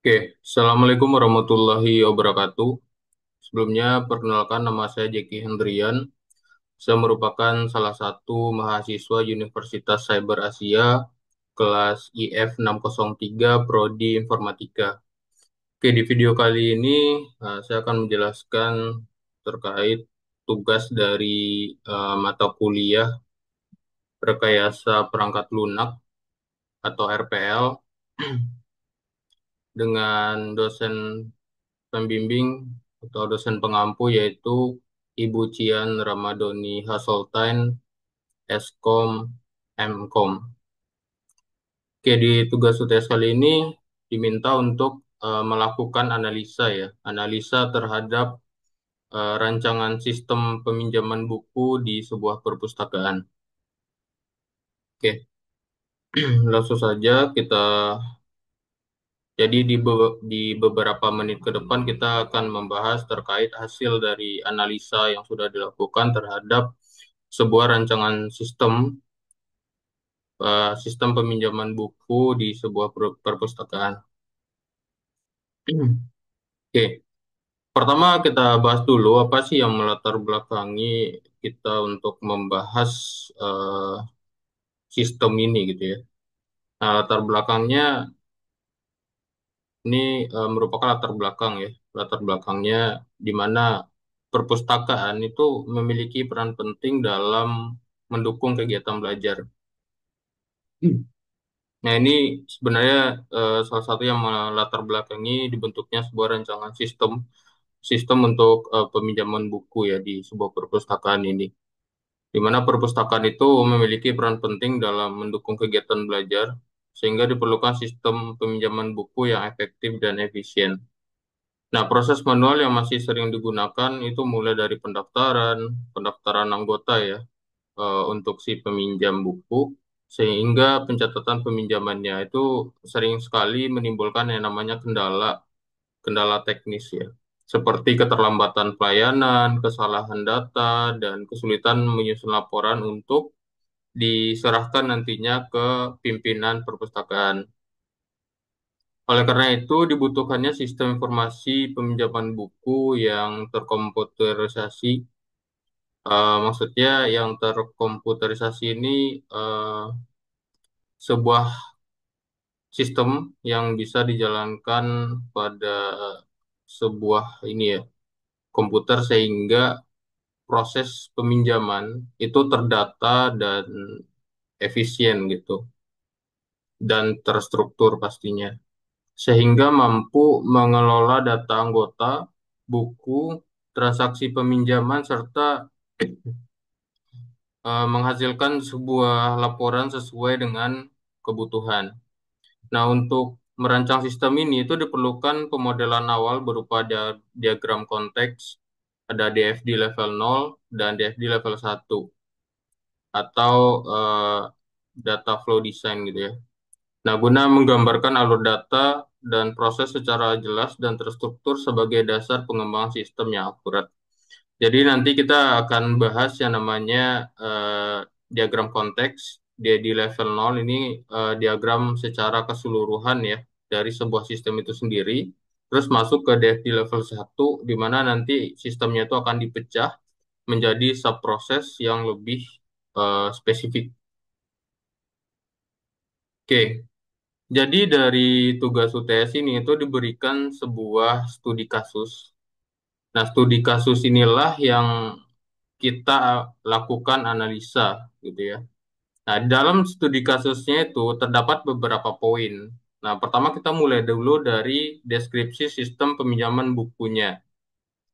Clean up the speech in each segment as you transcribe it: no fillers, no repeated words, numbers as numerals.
Oke, Assalamualaikum warahmatullahi wabarakatuh. Sebelumnya, perkenalkan nama saya Jeki Hendrian. Saya merupakan salah satu mahasiswa Universitas Cyber Asia, kelas IF 603, Prodi Informatika. Oke, di video kali ini saya akan menjelaskan terkait tugas dari mata kuliah Rekayasa Perangkat Lunak atau RPL dengan dosen pembimbing atau dosen pengampu yaitu Ibu Cian Ramadhani Hasseltine, Eskom, Mkom. Oke, di tugas UTS kali ini diminta untuk melakukan analisa ya, analisa terhadap rancangan sistem peminjaman buku di sebuah perpustakaan. Oke, langsung saja kita. Jadi di beberapa menit ke depan kita akan membahas terkait hasil dari analisa yang sudah dilakukan terhadap sebuah rancangan sistem peminjaman buku di sebuah perpustakaan. Oke, pertama kita bahas dulu apa sih yang melatar belakangi kita untuk membahas eh, sistem ini gitu ya. Nah, latar belakangnya ini merupakan latar belakang ya. Latar belakangnya di mana perpustakaan itu memiliki peran penting dalam mendukung kegiatan belajar. Nah, ini sebenarnya salah satu yang melatar belakangi dibentuknya sebuah rancangan sistem untuk peminjaman buku ya di sebuah perpustakaan ini. Di mana perpustakaan itu memiliki peran penting dalam mendukung kegiatan belajar, sehingga diperlukan sistem peminjaman buku yang efektif dan efisien. Nah, proses manual yang masih sering digunakan itu mulai dari pendaftaran anggota ya, untuk si peminjam buku, sehingga pencatatan peminjamannya itu sering sekali menimbulkan yang namanya kendala teknis ya, seperti keterlambatan pelayanan, kesalahan data, dan kesulitan menyusun laporan untuk diserahkan nantinya ke pimpinan perpustakaan. Oleh karena itu, dibutuhkannya sistem informasi peminjaman buku yang terkomputerisasi. Maksudnya yang terkomputerisasi ini eh, sebuah sistem yang bisa dijalankan pada sebuah ini ya komputer sehingga proses peminjaman itu terdata dan efisien gitu dan terstruktur pastinya sehingga mampu mengelola data anggota, buku, transaksi peminjaman serta menghasilkan sebuah laporan sesuai dengan kebutuhan. Nah, untuk merancang sistem ini itu diperlukan pemodelan awal berupa diagram konteks, ada DFD level 0 dan DFD level 1 atau data flow design gitu ya. Nah, guna menggambarkan alur data dan proses secara jelas dan terstruktur sebagai dasar pengembangan sistem yang akurat. Jadi nanti kita akan bahas yang namanya diagram konteks. Dia di level 0 ini diagram secara keseluruhan ya dari sebuah sistem itu sendiri. Terus masuk ke DFD level 1 di mana nanti sistemnya itu akan dipecah menjadi subproses yang lebih spesifik. Oke, jadi dari tugas UTS ini itu diberikan sebuah studi kasus. Nah, studi kasus inilah yang kita lakukan analisa gitu ya. Nah, dalam studi kasusnya itu terdapat beberapa poin. Nah, pertama kita mulai dulu dari deskripsi sistem peminjaman bukunya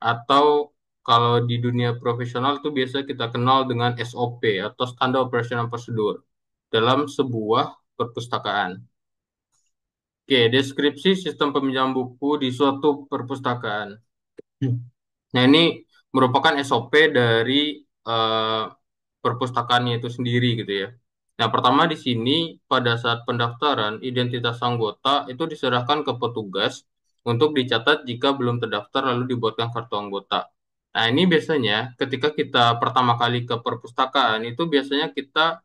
atau kalau di dunia profesional itu biasa kita kenal dengan SOP atau Standard Operational Procedure dalam sebuah perpustakaan. Oke, deskripsi sistem peminjam buku di suatu perpustakaan. Nah, ini merupakan SOP dari eh, perpustakaannya itu sendiri gitu ya. Nah, pertama di sini pada saat pendaftaran, identitas anggota itu diserahkan ke petugas untuk dicatat jika belum terdaftar lalu dibuatkan kartu anggota. Nah, ini biasanya ketika kita pertama kali ke perpustakaan itu biasanya kita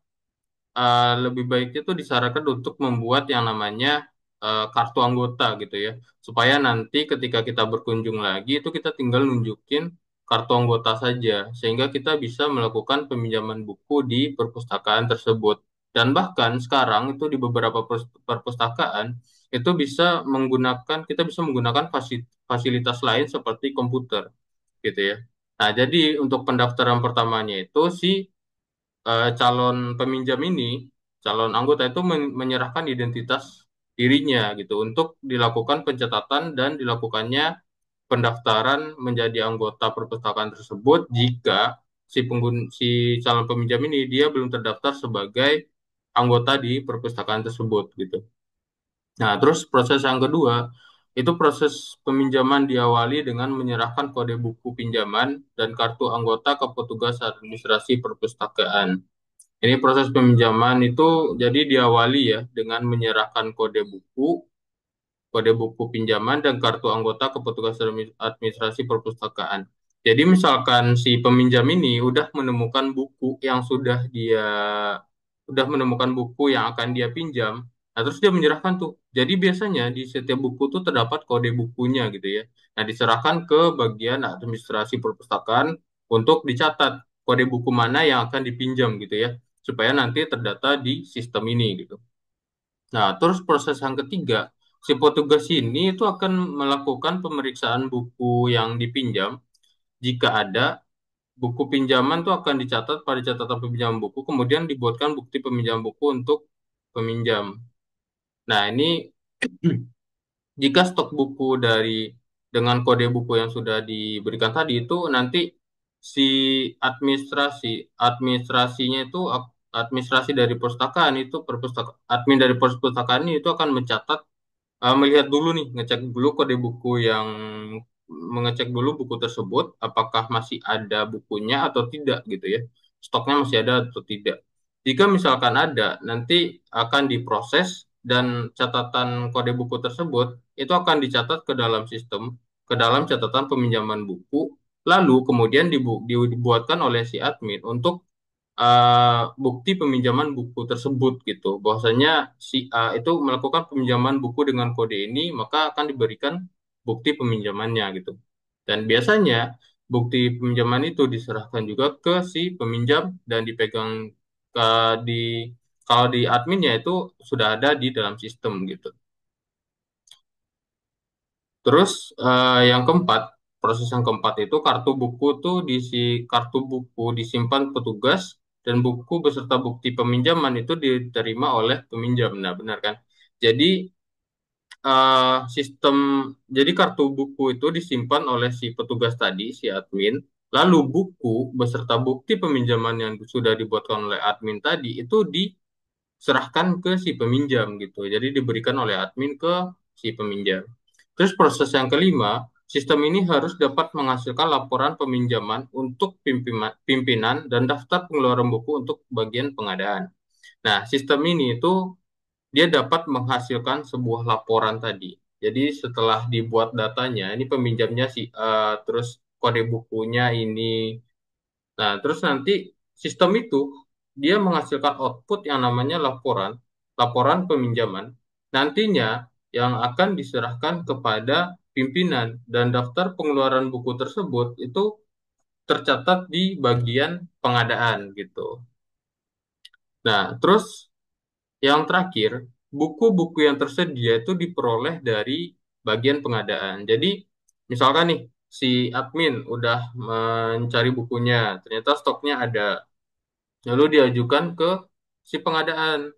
lebih baik itu disarankan untuk membuat yang namanya kartu anggota gitu ya. Supaya nanti ketika kita berkunjung lagi itu kita tinggal nunjukin kartu anggota saja sehingga kita bisa melakukan peminjaman buku di perpustakaan tersebut. Dan bahkan sekarang itu di beberapa perpustakaan itu kita bisa menggunakan fasilitas lain seperti komputer gitu ya. Nah, jadi untuk pendaftaran pertamanya itu si calon peminjam ini, calon anggota itu menyerahkan identitas dirinya gitu untuk dilakukan pencatatan dan dilakukannya pendaftaran menjadi anggota perpustakaan tersebut jika si calon peminjam ini dia belum terdaftar sebagai anggota di perpustakaan tersebut gitu. Nah, terus proses yang kedua, itu proses peminjaman diawali dengan menyerahkan kode buku pinjaman dan kartu anggota ke petugas administrasi perpustakaan. Ini proses peminjaman itu jadi diawali ya dengan menyerahkan kode buku pinjaman dan kartu anggota ke petugas administrasi perpustakaan. Jadi misalkan si peminjam ini udah menemukan buku yang akan dia pinjam, nah terus dia menyerahkan tuh. Jadi biasanya di setiap buku tuh terdapat kode bukunya gitu ya. Nah diserahkan ke bagian administrasi perpustakaan untuk dicatat kode buku mana yang akan dipinjam gitu ya, supaya nanti terdata di sistem ini gitu. Nah, terus proses yang ketiga, si petugas ini itu akan melakukan pemeriksaan buku yang dipinjam. Jika ada, buku pinjaman itu akan dicatat pada catatan peminjaman buku, kemudian dibuatkan bukti peminjaman buku untuk peminjam. Nah, ini jika stok buku dengan kode buku yang sudah diberikan tadi itu nanti si administrasi administrasinya itu administrasi dari perpustakaan itu admin dari perpustakaan ini itu akan melihat dulu nih, ngecek dulu kode buku yang mengecek dulu buku tersebut, apakah masih ada bukunya atau tidak gitu ya. Stoknya masih ada atau tidak. Jika misalkan ada, nanti akan diproses dan catatan kode buku tersebut itu akan dicatat ke dalam sistem, ke dalam catatan peminjaman buku, lalu kemudian dibuatkan oleh si admin untuk bukti peminjaman buku tersebut gitu. Bahwasanya si A itu melakukan peminjaman buku dengan kode ini, maka akan diberikan bukti peminjamannya gitu. Dan biasanya bukti peminjaman itu diserahkan juga ke si peminjam dan dipegang ke di kalau di adminnya itu sudah ada di dalam sistem gitu. Terus yang keempat, proses yang keempat itu kartu buku disimpan petugas dan buku beserta bukti peminjaman itu diterima oleh peminjam. Nah, benar kan? Jadi eh, sistem jadi kartu buku itu disimpan oleh si petugas tadi, si admin. Lalu buku beserta bukti peminjaman yang sudah dibuatkan oleh admin tadi itu serahkan ke si peminjam gitu. Jadi diberikan oleh admin ke si peminjam. Terus proses yang kelima, sistem ini harus dapat menghasilkan laporan peminjaman untuk pimpinan dan daftar pengeluaran buku untuk bagian pengadaan. Nah, sistem ini itu dia dapat menghasilkan sebuah laporan tadi. Jadi setelah dibuat datanya, ini peminjamnya si A, terus kode bukunya ini. Nah, terus nanti sistem itu dia menghasilkan output yang namanya laporan peminjaman. Nantinya yang akan diserahkan kepada pimpinan dan daftar pengeluaran buku tersebut itu tercatat di bagian pengadaan gitu. Nah, terus yang terakhir, buku-buku yang tersedia itu diperoleh dari bagian pengadaan. Jadi, misalkan nih, si admin udah mencari bukunya, ternyata stoknya ada. Lalu diajukan ke si pengadaan.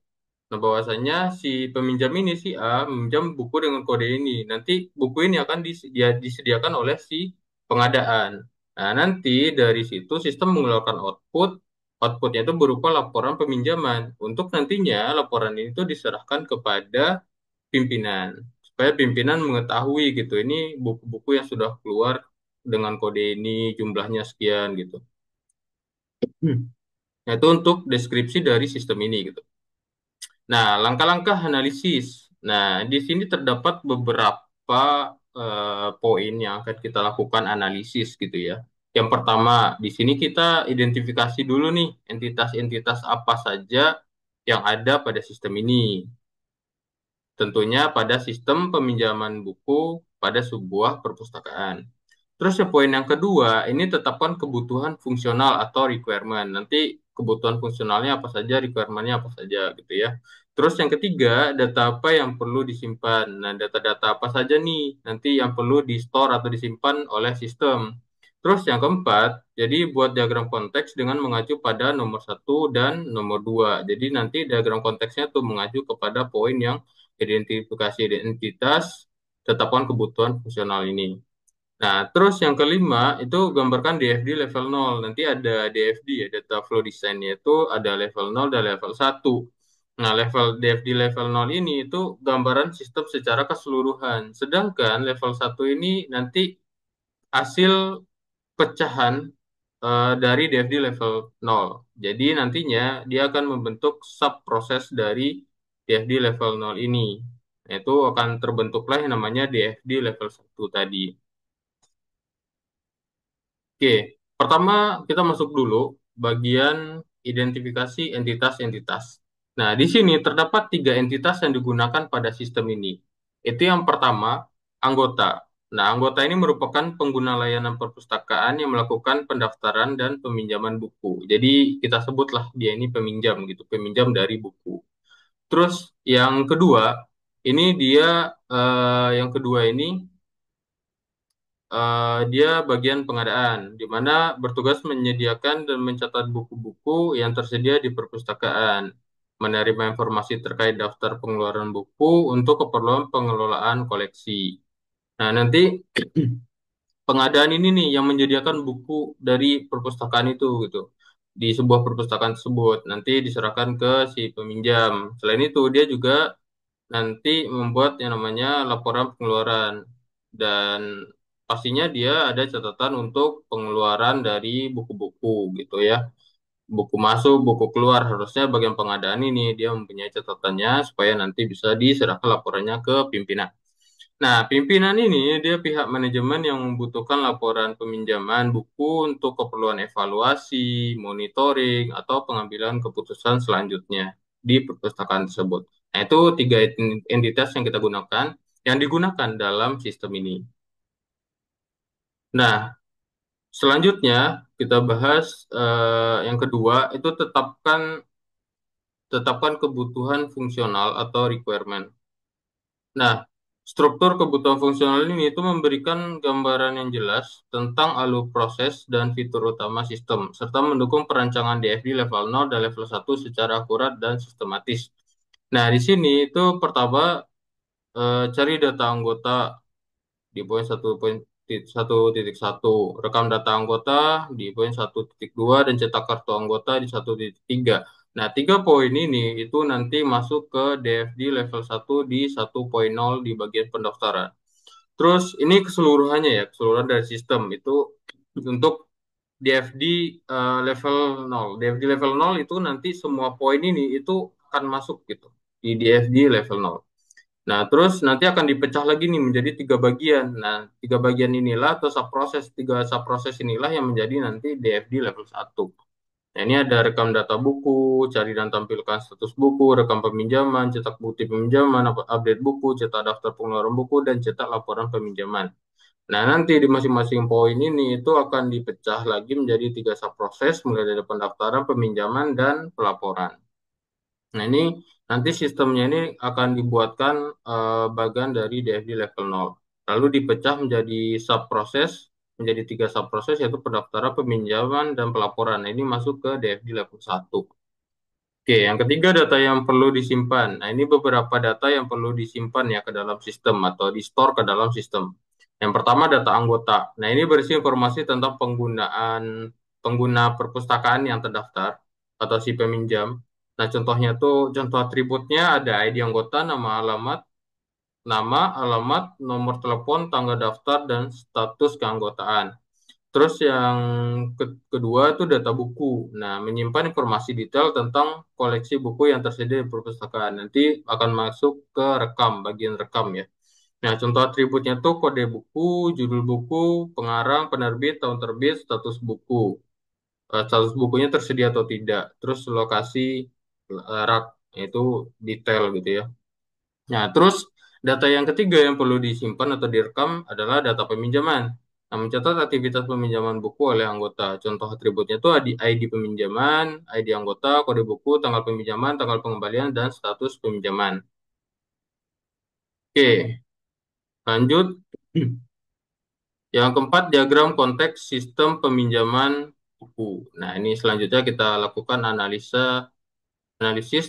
Nah, bahwasanya si peminjam ini si A meminjam buku dengan kode ini. Nanti buku ini akan disediakan oleh si pengadaan. Nah, nanti dari situ sistem mengeluarkan output. Outputnya itu berupa laporan peminjaman. Untuk nantinya laporan ini tuh diserahkan kepada pimpinan. Supaya pimpinan mengetahui gitu. Ini buku-buku yang sudah keluar dengan kode ini jumlahnya sekian gitu. Nah, itu untuk deskripsi dari sistem ini gitu. Nah, langkah-langkah analisis. Nah, di sini terdapat beberapa poin yang akan kita lakukan analisis gitu ya. Yang pertama, di sini kita identifikasi dulu nih entitas-entitas apa saja yang ada pada sistem ini. tentunya pada sistem peminjaman buku pada sebuah perpustakaan. Terus ya poin yang kedua, ini tetapkan kebutuhan fungsional atau requirement. Nanti kebutuhan fungsionalnya apa saja, requirement-nya apa saja gitu ya. Terus yang ketiga, data apa yang perlu disimpan. Nah, data-data apa saja nih nanti yang perlu di-store atau disimpan oleh sistem. Terus yang keempat, jadi buat diagram konteks dengan mengacu pada nomor satu dan nomor dua. Jadi nanti diagram konteksnya tuh mengacu kepada poin yang identifikasi identitas, tetapkan kebutuhan fungsional ini. Nah, terus yang kelima itu gambarkan DFD level nol. Nanti ada DFD ya, data flow design yaitu ada level nol dan level satu. Nah, level DFD level nol ini itu gambaran sistem secara keseluruhan. Sedangkan level satu ini nanti hasil pecahan dari DFD level nol. Jadi nantinya dia akan membentuk sub proses dari DFD level nol ini. Nah, itu akan terbentuklah yang namanya DFD level satu tadi. Oke, pertama kita masuk dulu bagian identifikasi entitas-entitas. Nah, di sini terdapat tiga entitas yang digunakan pada sistem ini. Itu yang pertama, anggota. Nah, anggota ini merupakan pengguna layanan perpustakaan yang melakukan pendaftaran dan peminjaman buku. Jadi kita sebutlah dia ini peminjam gitu, peminjam dari buku. Terus yang kedua, ini dia yang kedua ini dia bagian pengadaan, di mana bertugas menyediakan dan mencatat buku-buku yang tersedia di perpustakaan, menerima informasi terkait daftar pengeluaran buku untuk keperluan pengelolaan koleksi. Nah, nanti pengadaan ini nih yang menyediakan buku dari perpustakaan itu gitu. Di sebuah perpustakaan tersebut nanti diserahkan ke si peminjam. Selain itu, dia juga nanti membuat yang namanya laporan pengeluaran dan pastinya dia ada catatan untuk pengeluaran dari buku-buku gitu ya. Buku masuk, buku keluar harusnya bagian pengadaan ini dia mempunyai catatannya supaya nanti bisa diserahkan laporannya ke pimpinan. Nah, pimpinan ini dia pihak manajemen yang membutuhkan laporan peminjaman buku untuk keperluan evaluasi, monitoring, atau pengambilan keputusan selanjutnya di perpustakaan tersebut. Nah, itu tiga entitas yang kita gunakan, yang digunakan dalam sistem ini. Nah, selanjutnya kita bahas yang kedua, itu tetapkan kebutuhan fungsional atau requirement. Nah, struktur kebutuhan fungsional ini itu memberikan gambaran yang jelas tentang alur proses dan fitur utama sistem, serta mendukung perancangan DFD level nol dan level satu secara akurat dan sistematis. Nah, di sini itu pertama cari data anggota di poin 1.1.1, rekam data anggota di poin 1.2 dan cetak kartu anggota di 1.3. Nah, tiga poin ini itu nanti masuk ke DFD level satu di 1.0 di bagian pendaftaran. Terus ini keseluruhannya ya, keseluruhan dari sistem itu untuk DFD level nol. DFD level nol itu nanti semua poin ini itu akan masuk gitu di DFD level nol. Nah, terus nanti akan dipecah lagi nih menjadi tiga bagian. Nah, tiga bagian inilah atau subproses, tiga subproses inilah yang menjadi nanti DFD level satu. Nah, ini ada rekam data buku, cari dan tampilkan status buku, rekam peminjaman, cetak bukti peminjaman, update buku, cetak daftar pengeluaran buku, dan cetak laporan peminjaman. Nah, nanti di masing-masing poin ini itu akan dipecah lagi menjadi tiga subproses, mulai dari pendaftaran, peminjaman, dan pelaporan. Nah, ini nanti sistemnya ini akan dibuatkan bagian dari DFD level nol. Lalu dipecah menjadi subproses, menjadi tiga subproses yaitu pendaftaran, peminjaman, dan pelaporan. Nah, ini masuk ke DFD level satu. Oke, yang ketiga data yang perlu disimpan. Nah, ini beberapa data yang perlu disimpan ya ke dalam sistem atau di-store ke dalam sistem. Yang pertama data anggota. Nah, ini berisi informasi tentang pengguna perpustakaan yang terdaftar atau si peminjam. Nah, contohnya tuh contoh atributnya ada ID anggota, nama, alamat, nomor telepon, tanggal daftar, dan status keanggotaan. Terus yang kedua itu data buku. Nah, menyimpan informasi detail tentang koleksi buku yang tersedia di perpustakaan. Nanti akan masuk ke rekam, bagian rekam ya. Nah, contoh atributnya tuh kode buku, judul buku, pengarang, penerbit, tahun terbit, status buku. Status bukunya tersedia atau tidak. Terus lokasi rak, itu detail gitu ya. Nah, terus data yang ketiga yang perlu disimpan atau direkam adalah data peminjaman. Nah, mencatat aktivitas peminjaman buku oleh anggota. Contoh atributnya itu ID peminjaman, ID anggota, kode buku, tanggal peminjaman, tanggal pengembalian, dan status peminjaman. Oke, lanjut. Yang keempat, diagram konteks sistem peminjaman buku. Nah, ini selanjutnya kita lakukan analisis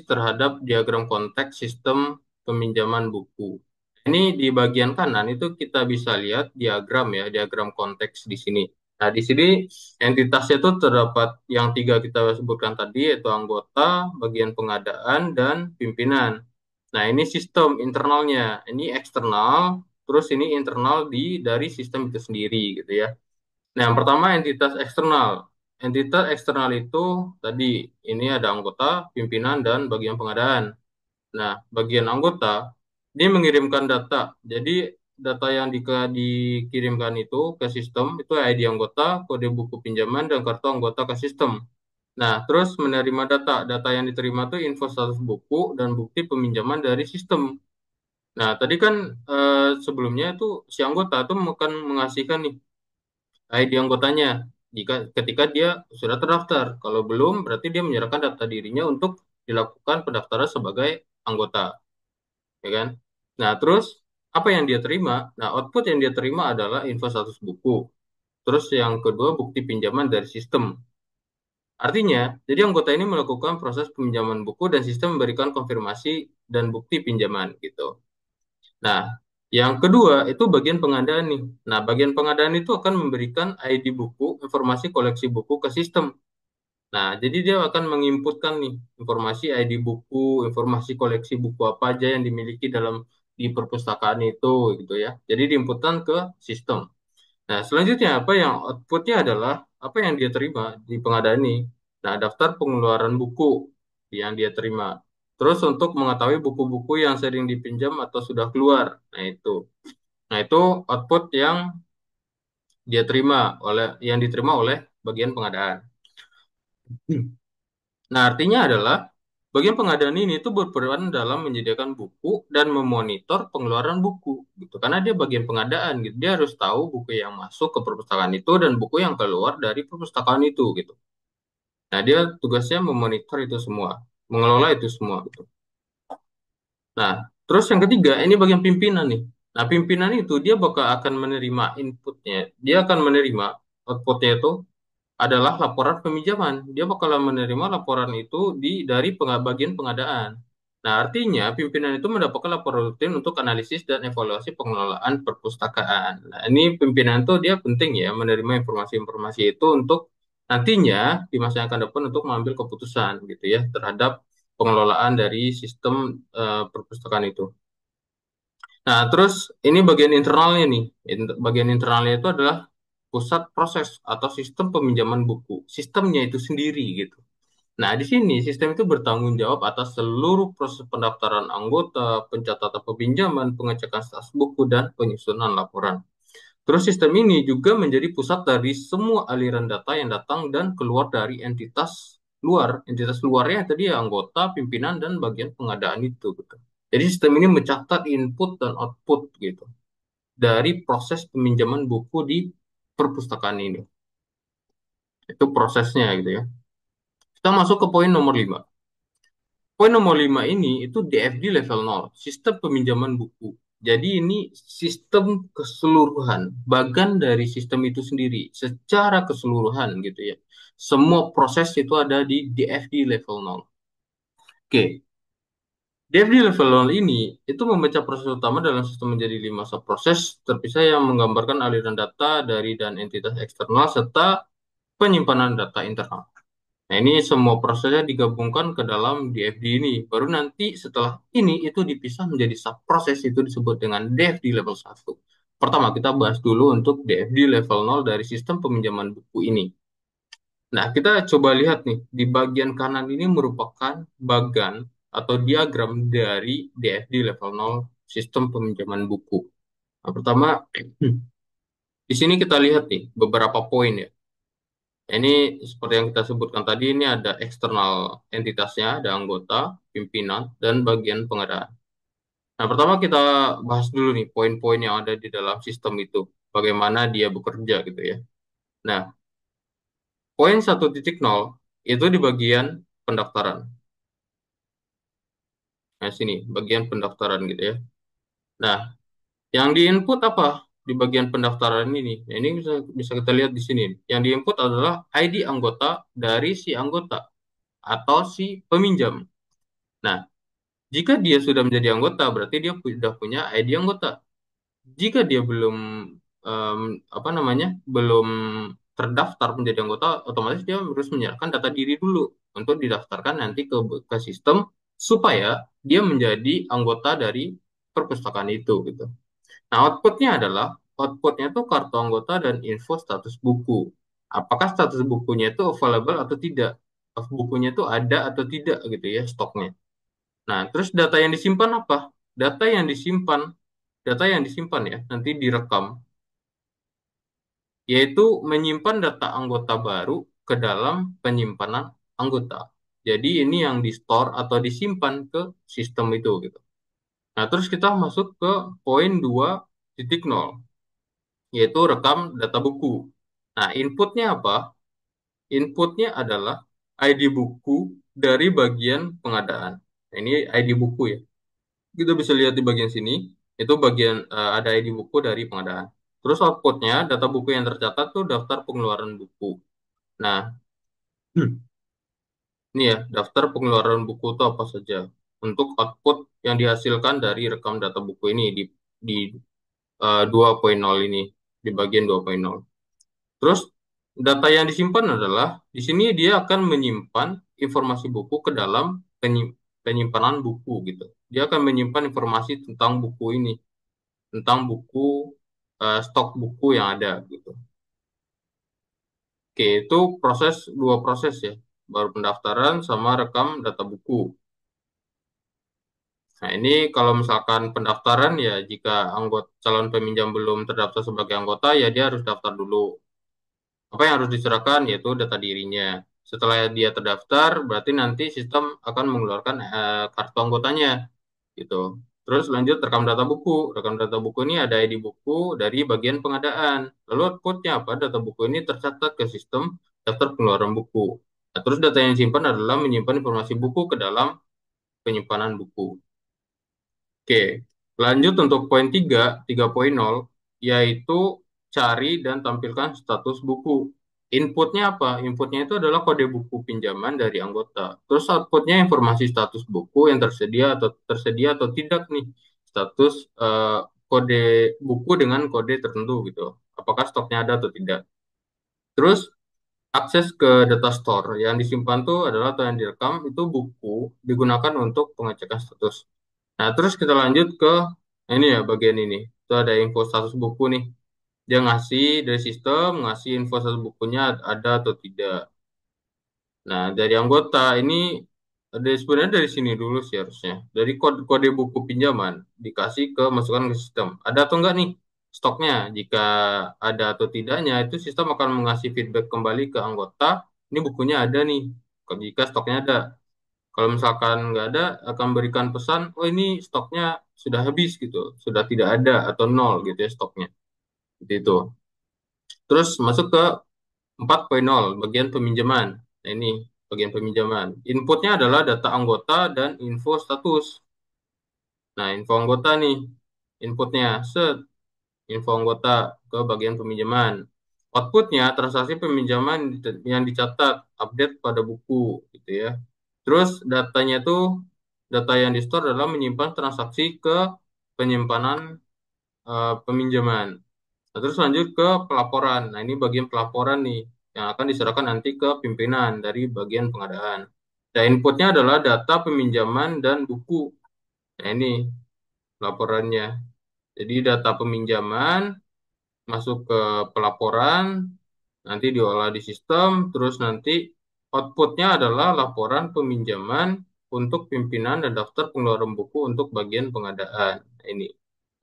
terhadap diagram konteks sistem peminjaman buku. Ini di bagian kanan itu kita bisa lihat diagram ya, diagram konteks di sini. Nah, di sini entitasnya itu terdapat yang tiga kita sebutkan tadi, yaitu anggota, bagian pengadaan, dan pimpinan. Nah, ini sistem internalnya. Ini eksternal, terus ini internal dari sistem itu sendiri gitu ya. Nah, yang pertama entitas eksternal. Entitas eksternal itu tadi ini ada anggota, pimpinan, dan bagian pengadaan. Nah, bagian anggota dia mengirimkan data. Jadi data yang dikirimkan itu ke sistem itu ID anggota, kode buku pinjaman, dan kartu anggota ke sistem. Nah, terus menerima data. Data yang diterima itu info status buku dan bukti peminjaman dari sistem. Nah, tadi kan sebelumnya itu si anggota itu akan mengasihkan nih ID anggotanya ketika dia sudah terdaftar. Kalau belum, berarti dia menyerahkan data dirinya untuk dilakukan pendaftaran sebagai anggota, ya kan? Nah, terus apa yang dia terima? Nah, output yang dia terima adalah info status buku. Terus yang kedua bukti pinjaman dari sistem. Artinya, jadi anggota ini melakukan proses peminjaman buku dan sistem memberikan konfirmasi dan bukti pinjaman gitu. Nah, yang kedua itu bagian pengadaan nih. Nah, bagian pengadaan itu akan memberikan ID buku, informasi koleksi buku ke sistem. Nah, jadi dia akan menginputkan nih informasi ID buku, informasi koleksi buku apa aja yang dimiliki di perpustakaan itu gitu ya. Jadi diinputkan ke sistem. Nah, selanjutnya apa yang outputnya adalah apa yang dia terima di pengadaan ini. Nah, daftar pengeluaran buku yang dia terima. Terus untuk mengetahui buku-buku yang sering dipinjam atau sudah keluar. Nah, itu. Nah, itu output yang diterima oleh bagian pengadaan. Nah, artinya adalah bagian pengadaan ini itu berperan dalam menyediakan buku dan memonitor pengeluaran buku gitu. Karena dia bagian pengadaan gitu. Dia harus tahu buku yang masuk ke perpustakaan itu dan buku yang keluar dari perpustakaan itu gitu. Nah, dia tugasnya memonitor itu semua, mengelola itu semua gitu. Nah, terus yang ketiga, ini bagian pimpinan nih. Nah, pimpinan itu dia bakal akan menerima inputnya. Dia akan menerima outputnya itu adalah laporan peminjaman. Dia bakalan menerima laporan itu dari bagian pengadaan. Nah, artinya pimpinan itu mendapatkan laporan rutin untuk analisis dan evaluasi pengelolaan perpustakaan. Nah, ini pimpinan itu dia penting ya menerima informasi-informasi itu untuk nantinya di masa yang akan depan untuk mengambil keputusan gitu ya terhadap pengelolaan dari sistem perpustakaan itu. Nah, terus ini bagian internalnya nih. Bagian internalnya itu adalah pusat proses atau sistem peminjaman buku. Sistemnya itu sendiri gitu. Nah, di sini sistem itu bertanggung jawab atas seluruh proses pendaftaran anggota, pencatatan peminjaman, pengecekan status buku, dan penyusunan laporan. Terus sistem ini juga menjadi pusat dari semua aliran data yang datang dan keluar dari entitas luar. Entitas luarnya tadi ya anggota, pimpinan, dan bagian pengadaan itu gitu. Jadi sistem ini mencatat input dan output gitu dari proses peminjaman buku di perpustakaan ini. Itu prosesnya gitu ya. Kita masuk ke poin nomor 5. Poin nomor 5 ini itu DFD level 0, sistem peminjaman buku. Jadi ini sistem keseluruhan, bagian dari sistem itu sendiri, secara keseluruhan gitu ya. Semua proses itu ada di DFD level 0. Oke, DFD level 0 ini itu membaca proses utama dalam sistem menjadi 5 subproses terpisah yang menggambarkan aliran data dari dan entitas eksternal serta penyimpanan data internal. Nah, ini semua prosesnya digabungkan ke dalam DFD ini. Baru nanti setelah ini itu dipisah menjadi subproses itu disebut dengan DFD level 1. Pertama, kita bahas dulu untuk DFD level 0 dari sistem peminjaman buku ini. Nah, kita coba lihat nih, di bagian kanan ini merupakan bagan atau diagram dari DFD level 0 sistem peminjaman buku. Nah, pertama, di sini kita lihat nih beberapa poin ya. Ini seperti yang kita sebutkan tadi, ini ada eksternal entitasnya, ada anggota, pimpinan, dan bagian pengadaan. Nah, pertama kita bahas dulu nih poin-poin yang ada di dalam sistem itu, bagaimana dia bekerja gitu ya. Nah, poin 1.0 itu di bagian pendaftaran. Nah, sini bagian pendaftaran gitu ya. Nah, yang diinput apa di bagian pendaftaran ini? Nah, ini bisa bisa kita lihat di sini. Yang diinput adalah ID anggota dari si anggota atau si peminjam. Nah, jika dia sudah menjadi anggota, berarti dia sudah punya ID anggota. Jika dia belum em, apa namanya, belum terdaftar menjadi anggota, otomatis dia harus menyerahkan data diri dulu untuk didaftarkan nanti ke sistem supaya dia menjadi anggota dari perpustakaan itu gitu. Nah, outputnya itu kartu anggota dan info status buku. Apakah status bukunya itu available atau tidak? Bukunya itu ada atau tidak gitu ya stoknya. Nah, terus data yang disimpan apa? Data yang disimpan, data yang disimpan ya, nanti direkam, yaitu menyimpan data anggota baru ke dalam penyimpanan anggota. Jadi ini yang di-store atau disimpan ke sistem itu gitu. Nah, terus kita masuk ke poin 2.0, yaitu rekam data buku. Nah, inputnya apa? Inputnya adalah ID buku dari bagian pengadaan. Nah, ini ID buku ya. Kita bisa lihat di bagian sini, itu bagian ada ID buku dari pengadaan. Terus outputnya, data buku yang tercatat tuh daftar pengeluaran buku. Nah, ini ya, daftar pengeluaran buku itu apa saja. Untuk output yang dihasilkan dari rekam data buku ini di 2.0 ini, di bagian 2.0. Terus data yang disimpan adalah di sini dia akan menyimpan informasi buku ke dalam penyimpanan buku gitu. Dia akan menyimpan informasi tentang buku ini, tentang buku stok buku yang ada gitu. Oke, itu dua proses ya, baru pendaftaran sama rekam data buku. Nah, ini kalau misalkan pendaftaran ya jika anggota calon peminjam belum terdaftar sebagai anggota ya dia harus daftar dulu. Apa yang harus diserahkan yaitu data dirinya. Setelah dia terdaftar, berarti nanti sistem akan mengeluarkan kartu anggotanya gitu. Terus lanjut rekam data buku. Rekam data buku ini ada ID buku dari bagian pengadaan. Lalu outputnya apa? Data buku ini tercatat ke sistem daftar pengeluaran buku. Nah, terus data yang disimpan adalah menyimpan informasi buku ke dalam penyimpanan buku. Oke, lanjut untuk poin 3.0, yaitu cari dan tampilkan status buku. Inputnya apa? Inputnya itu adalah kode buku pinjaman dari anggota. Terus outputnya informasi status buku yang tersedia atau tidak nih. Status kode buku dengan kode tertentu gitu. Apakah stoknya ada atau tidak. Terus akses ke data store yang disimpan tuh adalah atau yang direkam itu buku digunakan untuk pengecekan status. Nah, terus kita lanjut ke ini ya bagian ini. Itu ada info status buku nih. Dia ngasih dari sistem, ngasih info status bukunya ada atau tidak. Nah, dari anggota ini sebenarnya dari sini dulu sih harusnya. Dari kode buku pinjaman dikasih ke masukan ke sistem. Ada atau enggak nih stoknya? Jika ada atau tidaknya, itu sistem akan mengasih feedback kembali ke anggota. Ini bukunya ada nih. Jika stoknya ada. Kalau misalkan nggak ada, akan berikan pesan, oh ini stoknya sudah habis gitu, sudah tidak ada atau nol gitu ya stoknya. Gitu itu. Terus masuk ke 4.0, bagian peminjaman. Nah ini bagian peminjaman. Inputnya adalah data anggota dan info status. Nah info anggota nih, inputnya info anggota ke bagian peminjaman. Outputnya transaksi peminjaman yang dicatat, update pada buku gitu ya. Terus data yang di store adalah menyimpan transaksi ke penyimpanan peminjaman. Nah, terus lanjut ke pelaporan. Nah, ini bagian pelaporan nih yang akan diserahkan nanti ke pimpinan dari bagian pengadaan. Dan inputnya adalah data peminjaman dan buku. Nah, ini laporannya. Jadi data peminjaman masuk ke pelaporan, nanti diolah di sistem, terus nanti outputnya adalah laporan peminjaman untuk pimpinan dan daftar pengeluaran buku untuk bagian pengadaan. Nah, ini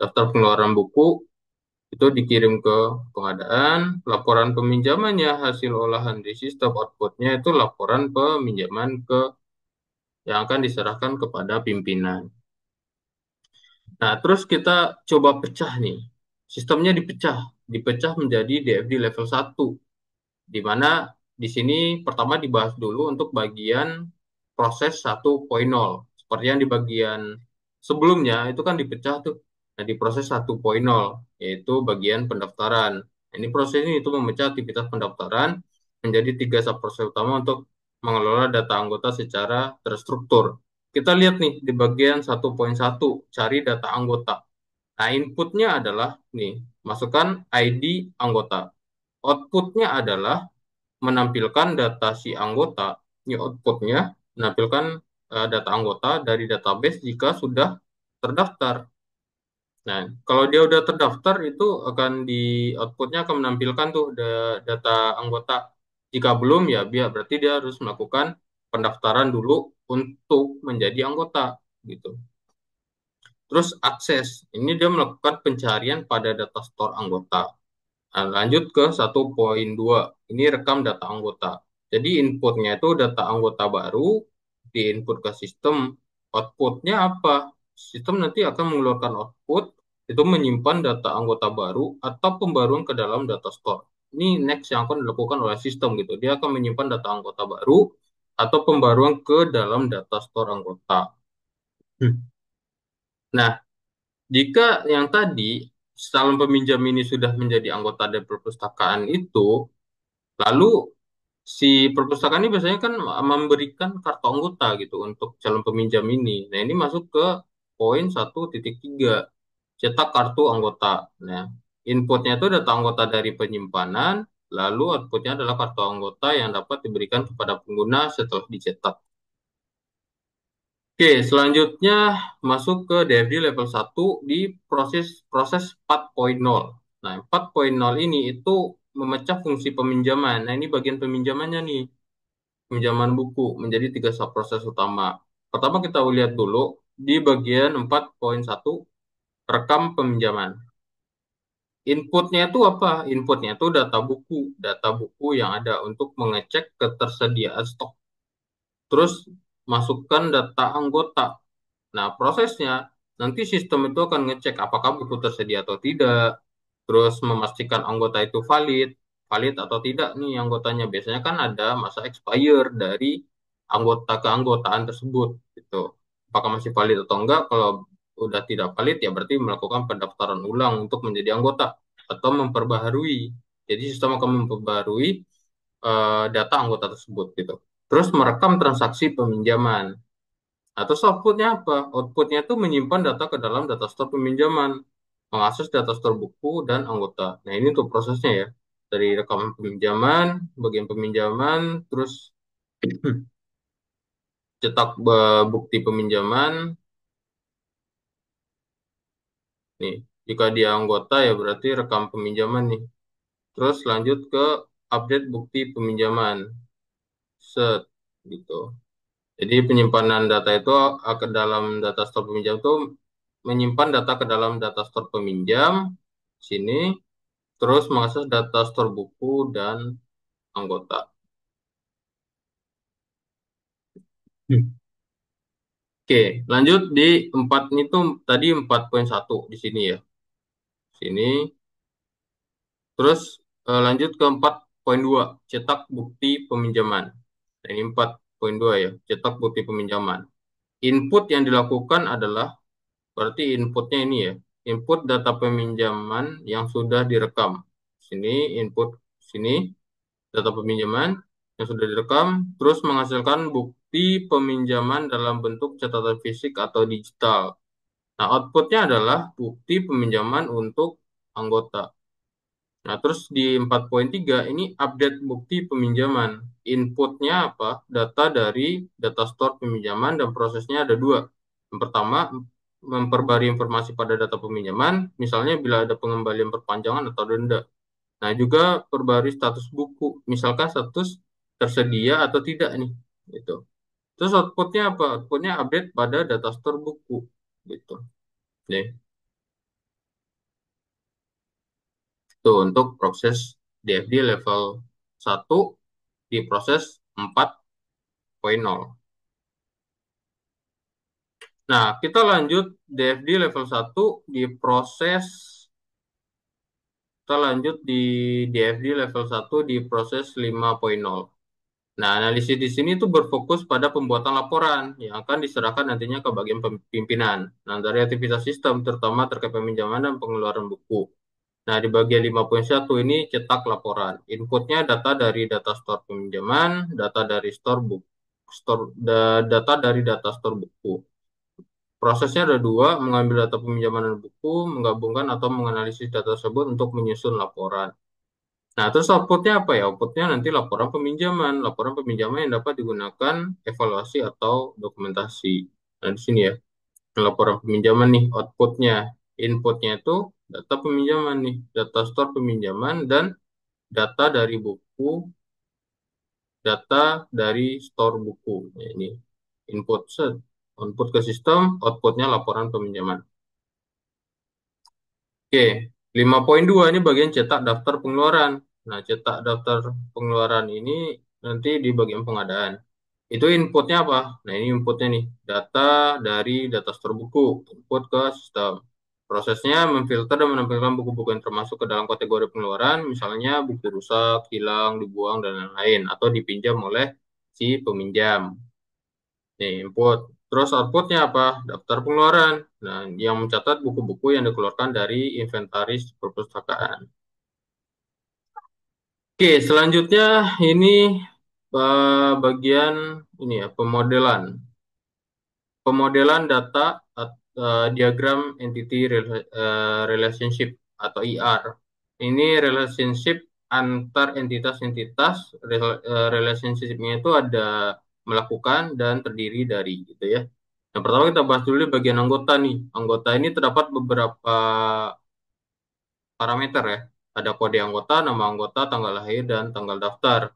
daftar pengeluaran buku itu dikirim ke pengadaan, laporan peminjamannya hasil olahan di sistem outputnya itu laporan peminjaman yang akan diserahkan kepada pimpinan. Nah, terus kita coba pecah nih. Sistemnya dipecah, dipecah menjadi DFD level 1, di mana di sini pertama dibahas dulu untuk bagian proses 1.0. Seperti yang di bagian sebelumnya itu kan dipecah tuh. Nah, di proses 1.0 yaitu bagian pendaftaran. Nah, ini proses ini itu memecah aktivitas pendaftaran menjadi tiga subproses utama untuk mengelola data anggota secara terstruktur. Kita lihat nih di bagian 1.1, cari data anggota. Nah, inputnya adalah nih, masukkan ID anggota. Outputnya adalah menampilkan data si anggota. Ini outputnya menampilkan data anggota dari database jika sudah terdaftar. Nah, kalau dia udah terdaftar itu akan di outputnya akan menampilkan tuh data anggota. Jika belum ya biar berarti dia harus melakukan pendaftaran dulu untuk menjadi anggota gitu. Terus akses, ini dia melakukan pencarian pada data store anggota. Nah, lanjut ke 1.2. Ini rekam data anggota. Jadi inputnya itu data anggota baru, diinput ke sistem. Outputnya apa? Sistem nanti akan mengeluarkan output, itu menyimpan data anggota baru atau pembaruan ke dalam data store. Ini next yang akan dilakukan oleh sistem gitu. Dia akan menyimpan data anggota baru atau pembaruan ke dalam data store anggota. Nah, jika yang tadi calon peminjam ini sudah menjadi anggota dari perpustakaan itu, lalu si perpustakaan ini biasanya kan memberikan kartu anggota gitu untuk calon peminjam ini. Nah, ini masuk ke poin 1.3, cetak kartu anggota. Nah, inputnya itu data anggota dari penyimpanan, lalu outputnya adalah kartu anggota yang dapat diberikan kepada pengguna setelah dicetak. Oke, selanjutnya masuk ke DFD level 1 di proses proses 4.0. Nah, 4.0 ini itu memecah fungsi peminjaman. Nah, ini bagian peminjamannya nih. Peminjaman buku menjadi tiga subproses utama. Pertama kita lihat dulu di bagian 4.1, rekam peminjaman. Inputnya itu apa? Inputnya itu data buku yang ada untuk mengecek ketersediaan stok. Terus masukkan data anggota. Nah, prosesnya nanti sistem itu akan ngecek apakah buku tersedia atau tidak, terus memastikan anggota itu valid, valid atau tidak nih anggotanya. Biasanya kan ada masa expire dari anggota keanggotaan tersebut gitu. Apakah masih valid atau enggak? Kalau udah tidak valid ya berarti melakukan pendaftaran ulang untuk menjadi anggota atau memperbaharui. Jadi sistem akan memperbaharui data anggota tersebut gitu. Terus merekam transaksi peminjaman. Atau outputnya apa? Outputnya itu menyimpan data ke dalam data store peminjaman, mengakses data store buku dan anggota. Nah, ini untuk prosesnya ya. Dari rekaman peminjaman, bagian peminjaman, terus cetak bukti peminjaman. Nih, jika dia anggota ya berarti rekam peminjaman nih. Terus lanjut ke update bukti peminjaman. Set gitu. Jadi penyimpanan data itu ke dalam data store peminjam itu menyimpan data ke dalam data store peminjam sini, terus mengakses data store buku dan anggota. Hmm. Oke, lanjut di 4 ini tuh tadi 4.1 di sini ya. Sini. Terus lanjut ke 4.2, cetak bukti peminjaman. Nah, ini 4.2 ya, cetak bukti peminjaman. Input yang dilakukan adalah berarti inputnya ini ya, input data peminjaman yang sudah direkam. Sini input sini data peminjaman yang sudah direkam, terus menghasilkan bukti peminjaman dalam bentuk catatan fisik atau digital. Nah, outputnya adalah bukti peminjaman untuk anggota. Nah, terus di 4.3 ini update bukti peminjaman. Inputnya apa? Data dari data store peminjaman dan prosesnya ada dua. Yang pertama, memperbarui informasi pada data peminjaman, misalnya bila ada pengembalian perpanjangan atau denda. Nah, juga perbarui status buku, misalkan status tersedia atau tidak nih, gitu. Terus outputnya apa? Outputnya update pada data store buku, gitu. Nih, itu untuk proses DFD level 1 di proses 4.0. Nah, kita lanjut DFD level 1 diproses, kita lanjut di DFD level 1 di proses 5.0. Nah, analisis di sini tuh berfokus pada pembuatan laporan yang akan diserahkan nantinya ke bagian pimpinan. Nah, dari aktivitas sistem terutama terkait peminjaman dan pengeluaran buku. Nah, di bagian 5.1 ini cetak laporan. Inputnya data dari data store peminjaman, data dari store buku, data dari data store buku. Prosesnya ada dua, mengambil data peminjaman dan buku, menggabungkan atau menganalisis data tersebut untuk menyusun laporan. Nah, terus outputnya apa ya? Outputnya nanti laporan peminjaman. Laporan peminjaman yang dapat digunakan evaluasi atau dokumentasi. Nah, di sini ya, laporan peminjaman nih, outputnya. Inputnya itu data peminjaman nih, data store peminjaman dan data dari buku, data dari store buku. Nah, ini input set, input ke sistem, outputnya laporan peminjaman. Oke, 5.2 ini bagian cetak daftar pengeluaran. Nah, cetak daftar pengeluaran ini nanti di bagian pengadaan. Itu inputnya apa? Nah, ini inputnya nih, data dari data store buku, input ke sistem. Prosesnya memfilter dan menampilkan buku-buku yang termasuk ke dalam kategori pengeluaran, misalnya buku rusak, hilang, dibuang, dan lain-lain, atau dipinjam oleh si peminjam. Nih, input. Terus outputnya apa? Daftar pengeluaran. Nah, yang mencatat buku-buku yang dikeluarkan dari inventaris perpustakaan. Oke, selanjutnya ini bagian ini ya, pemodelan. Pemodelan data diagram entity relationship atau IR. Ini relationship antar entitas-entitas. Relationship-nya itu ada melakukan dan terdiri dari gitu ya. Yang pertama kita bahas dulu di bagian anggota nih. Anggota ini terdapat beberapa parameter ya. Ada kode anggota, nama anggota, tanggal lahir, dan tanggal daftar.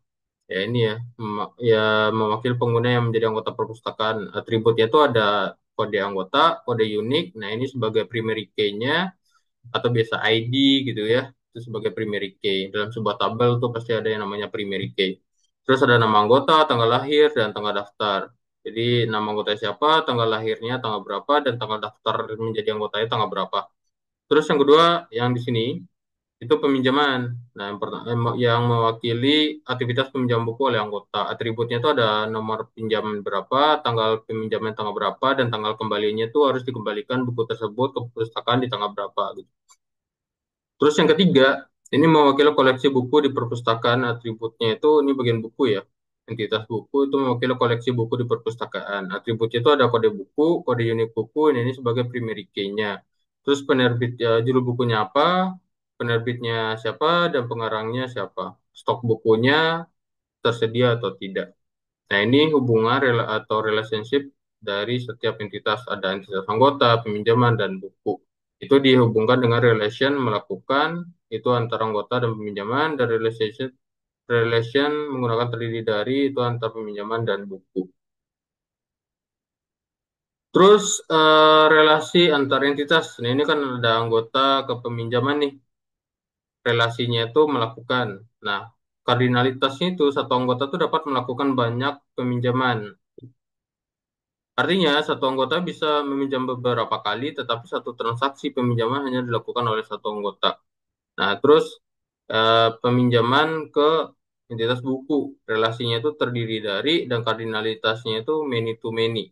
Ya ini ya, ya mewakili pengguna yang menjadi anggota perpustakaan. Atributnya itu ada kode anggota, kode unik. Nah ini sebagai primary key-nya atau biasa ID gitu ya. Itu sebagai primary key. Dalam sebuah tabel tuh pasti ada yang namanya primary key. Terus ada nama anggota, tanggal lahir, dan tanggal daftar. Jadi nama anggota siapa, tanggal lahirnya tanggal berapa, dan tanggal daftar menjadi anggotanya tanggal berapa. Terus yang kedua, yang di sini itu peminjaman. Nah, yang mewakili aktivitas peminjam buku oleh anggota. Atributnya itu ada nomor pinjaman berapa, tanggal peminjaman tanggal berapa, dan tanggal kembalinya itu harus dikembalikan buku tersebut ke perpustakaan di tanggal berapa. Gitu. Terus yang ketiga, ini mewakili koleksi buku di perpustakaan. Atributnya itu, ini bagian buku ya. Entitas buku itu mewakili koleksi buku di perpustakaan. Atributnya itu ada kode buku, kode unik buku, ini sebagai primary key-nya. Terus penerbit ya, judul bukunya apa, penerbitnya siapa, dan pengarangnya siapa. Stok bukunya tersedia atau tidak. Nah, ini hubungan atau relationship dari setiap entitas. Ada entitas anggota, peminjaman, dan buku. Itu dihubungkan dengan relation melakukan, itu antara anggota dan peminjaman, dan relation menggunakan terdiri dari, itu antara peminjaman dan buku. Terus relasi antar entitas. Nah, ini kan ada anggota ke peminjaman nih. Relasinya itu melakukan. Nah, kardinalitasnya itu satu anggota itu dapat melakukan banyak peminjaman. Artinya, satu anggota bisa meminjam beberapa kali, tetapi satu transaksi peminjaman hanya dilakukan oleh satu anggota. Nah, terus peminjaman ke entitas buku, relasinya itu terdiri dari dan kardinalitasnya itu many to many.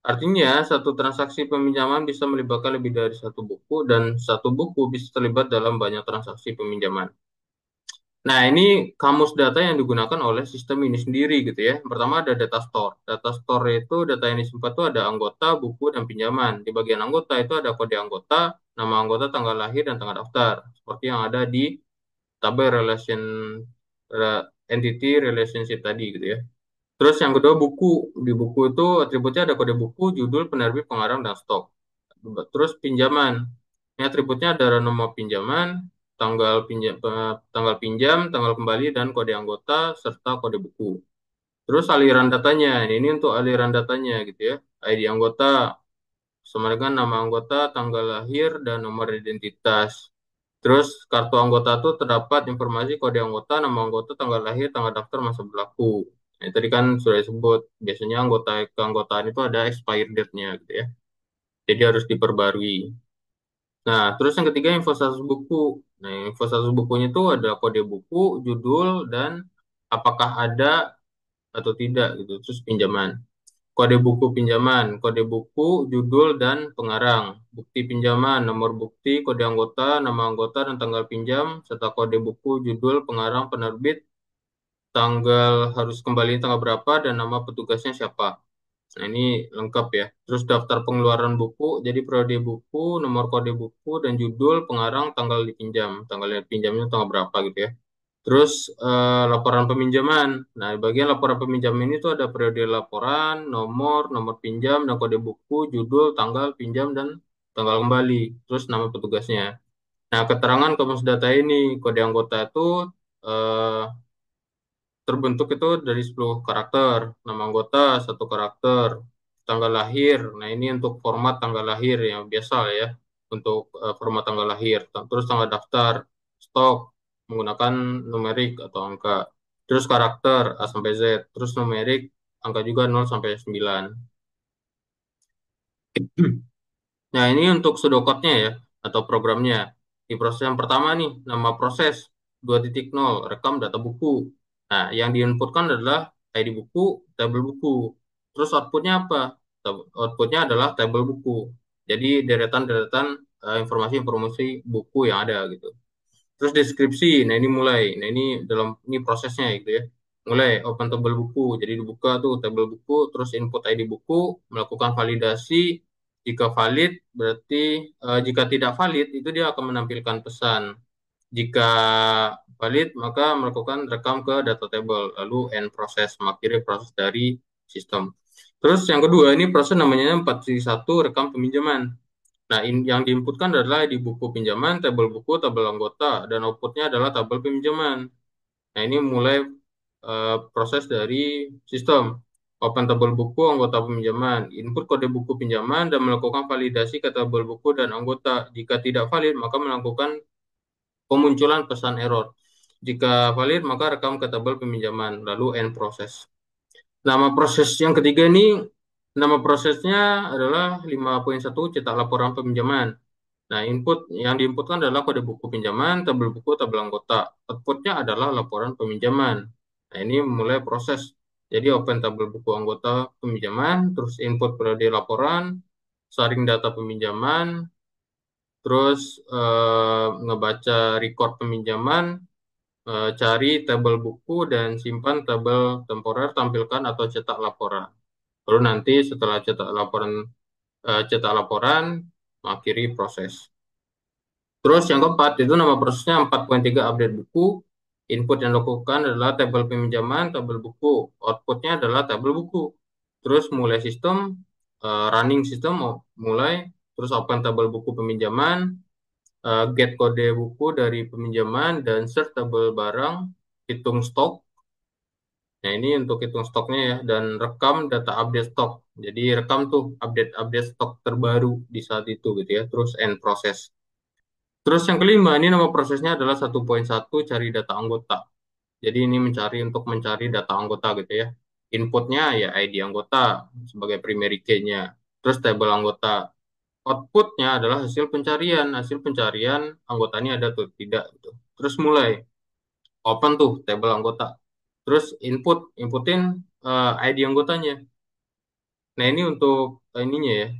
Artinya, satu transaksi peminjaman bisa melibatkan lebih dari satu buku, dan satu buku bisa terlibat dalam banyak transaksi peminjaman. Nah, ini kamus data yang digunakan oleh sistem ini sendiri gitu ya. Pertama ada data store. Data store itu data yang disimpan itu ada anggota, buku, dan pinjaman. Di bagian anggota itu ada kode anggota, nama anggota, tanggal lahir, dan tanggal daftar. Seperti yang ada di tabel entity relationship tadi gitu ya. Terus yang kedua buku. Di buku itu atributnya ada kode buku, judul, penerbit, pengarang, dan stok. Terus pinjaman. Ini atributnya ada nomor pinjaman, tanggal pinjam, tanggal kembali, dan kode anggota serta kode buku. Terus aliran datanya. Ini untuk aliran datanya gitu ya. ID anggota sama dengan nama anggota, tanggal lahir, dan nomor identitas. Terus kartu anggota itu terdapat informasi kode anggota, nama anggota, tanggal lahir, tanggal daftar, masa berlaku. Nah, tadi kan sudah disebut, biasanya keanggotaan itu ada expired date-nya gitu ya. Jadi harus diperbarui. Nah, terus yang ketiga info status buku. Nah, info status bukunya itu ada kode buku, judul, dan apakah ada atau tidak gitu. Terus pinjaman. Kode buku pinjaman, kode buku, judul, dan pengarang. Bukti pinjaman, nomor bukti, kode anggota, nama anggota, dan tanggal pinjam, serta kode buku, judul, pengarang, penerbit, tanggal harus kembali tanggal berapa, dan nama petugasnya siapa. Nah, ini lengkap ya. Terus daftar pengeluaran buku, jadi periode buku, nomor kode buku, dan judul, pengarang, tanggal dipinjam. Tanggal pinjamnya tanggal berapa gitu ya. Terus laporan peminjaman. Nah, di bagian laporan peminjaman ini tuh ada periode laporan, nomor pinjam, dan kode buku, judul, tanggal pinjam, dan tanggal kembali. Terus nama petugasnya. Nah, keterangan Komus Data ini, kode anggota itu eh, terbentuk itu dari 10 karakter. Nama anggota, satu karakter. Tanggal lahir. Nah, ini untuk format tanggal lahir yang biasa lah ya. Untuk format tanggal lahir. Terus tanggal daftar, stok, menggunakan numerik atau angka. Terus karakter A sampai Z. Terus numerik, angka juga 0 sampai 9. Nah, ini untuk pseudocode-nya ya, atau programnya. Di proses yang pertama nih, nama proses 2.0, rekam data buku. Nah, yang diinputkan adalah ID buku, tabel buku. Terus outputnya apa? Outputnya adalah tabel buku. Jadi, deretan-deretan informasi-informasi buku yang ada gitu. Terus deskripsi, nah ini mulai, nah ini prosesnya gitu ya. Mulai open tabel buku, jadi dibuka tuh tabel buku, terus input ID buku, melakukan validasi. Jika valid, berarti jika tidak valid itu dia akan menampilkan pesan. Jika valid, maka melakukan rekam ke data table, lalu end proses, mengakhiri proses dari sistem. Terus yang kedua ini proses namanya 4.1 rekam peminjaman. Nah, yang diinputkan adalah di buku pinjaman, tabel buku, tabel anggota, dan outputnya adalah tabel pinjaman. Nah, ini mulai proses dari sistem. Open tabel buku, anggota peminjaman. Input kode buku pinjaman dan melakukan validasi ke tabel buku dan anggota. Jika tidak valid, maka melakukan pemunculan pesan error. Jika valid, maka rekam ke tabel peminjaman, lalu end proses. Nama proses yang ketiga ini, nama prosesnya adalah 5.1 cetak laporan peminjaman. Nah, input yang diinputkan adalah kode buku pinjaman, tabel buku, tabel anggota. Outputnya adalah laporan peminjaman. Nah, ini mulai proses. Jadi, open tabel buku anggota peminjaman, terus input periode laporan, saring data peminjaman, terus ngebaca record peminjaman, cari tabel buku, dan simpan tabel temporer, tampilkan atau cetak laporan. Lalu nanti setelah cetak laporan, mengakhiri proses. Terus yang keempat itu nama prosesnya 4.3 update buku. Input yang dilakukan adalah tabel peminjaman, tabel buku. Outputnya adalah tabel buku. Terus mulai sistem, running sistem mulai. Terus open tabel buku peminjaman, get kode buku dari peminjaman, dan search tabel barang, hitung stok. Nah, ini untuk hitung stoknya ya. Dan rekam data update stok. Jadi rekam tuh update stok terbaru di saat itu gitu ya. Terus end proses. Terus yang kelima, ini nama prosesnya adalah 1.1 cari data anggota. Jadi ini mencari data anggota gitu ya. Inputnya ya ID anggota sebagai primary key-nya. Terus tabel anggota. Outputnya adalah hasil pencarian. Hasil pencarian anggotanya ada atau tidak gitu. Terus mulai open tuh tabel anggota. Terus inputin ID anggotanya. Nah, ini untuk ininya ya,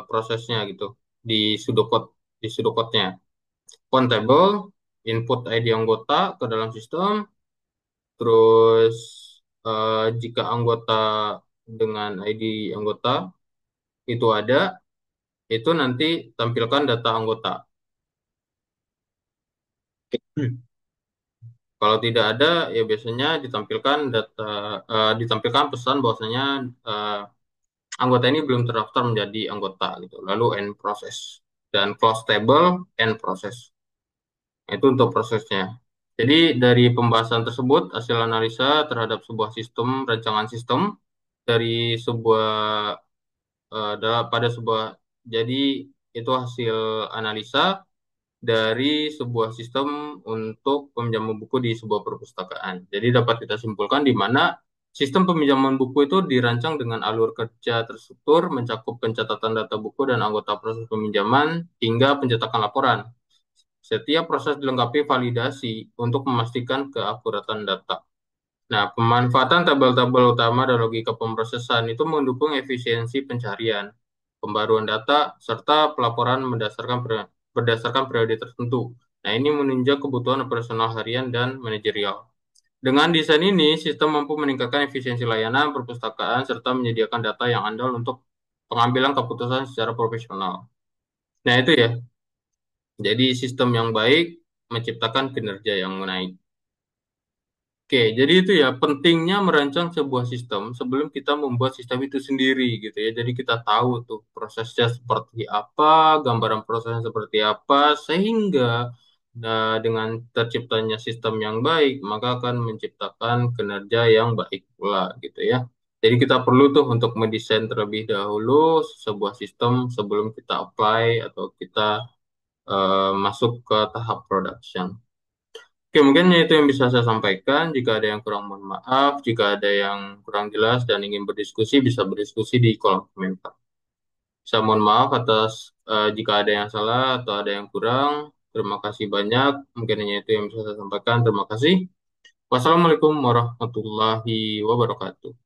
prosesnya gitu di pseudocode di pseudocode-nya. Countable, input ID anggota ke dalam sistem, terus jika anggota dengan ID anggota itu ada, itu nanti tampilkan data anggota. Kalau tidak ada, ya biasanya ditampilkan pesan bahwasanya eh, anggota ini belum terdaftar menjadi anggota gitu. Lalu end process dan close table end process. Itu untuk prosesnya. Jadi dari pembahasan tersebut, hasil analisa terhadap sebuah sistem, rancangan sistem dari sebuah pada sebuah, jadi itu hasil analisa dari sebuah sistem untuk peminjaman buku di sebuah perpustakaan. Jadi dapat kita simpulkan di mana Sistem peminjaman buku itu dirancang dengan alur kerja terstruktur, mencakup pencatatan data buku dan anggota proses peminjaman hingga pencetakan laporan. Setiap proses dilengkapi validasi untuk memastikan keakuratan data. Nah, pemanfaatan tabel-tabel utama dan logika pemrosesan itu mendukung efisiensi pencarian, pembaruan data, serta pelaporan berdasarkan periode tertentu. Nah, ini menunjang kebutuhan operasional harian dan manajerial. Dengan desain ini, sistem mampu meningkatkan efisiensi layanan perpustakaan serta menyediakan data yang andal untuk pengambilan keputusan secara profesional. Nah, itu ya. Jadi sistem yang baik menciptakan kinerja yang naik. Oke, jadi itu ya pentingnya merancang sebuah sistem sebelum kita membuat sistem itu sendiri gitu ya. Jadi kita tahu tuh prosesnya seperti apa, gambaran prosesnya seperti apa, sehingga dengan terciptanya sistem yang baik, maka akan menciptakan kinerja yang baik pula gitu ya. Jadi kita perlu tuh untuk mendesain terlebih dahulu sebuah sistem sebelum kita apply atau kita masuk ke tahap production. Oke, mungkin itu yang bisa saya sampaikan. Jika ada yang kurang, mohon maaf. Jika ada yang kurang jelas dan ingin berdiskusi, bisa berdiskusi di kolom komentar. Saya mohon maaf atas jika ada yang salah atau ada yang kurang. Terima kasih banyak. Mungkin hanya itu yang bisa saya sampaikan. Terima kasih. Wassalamualaikum warahmatullahi wabarakatuh.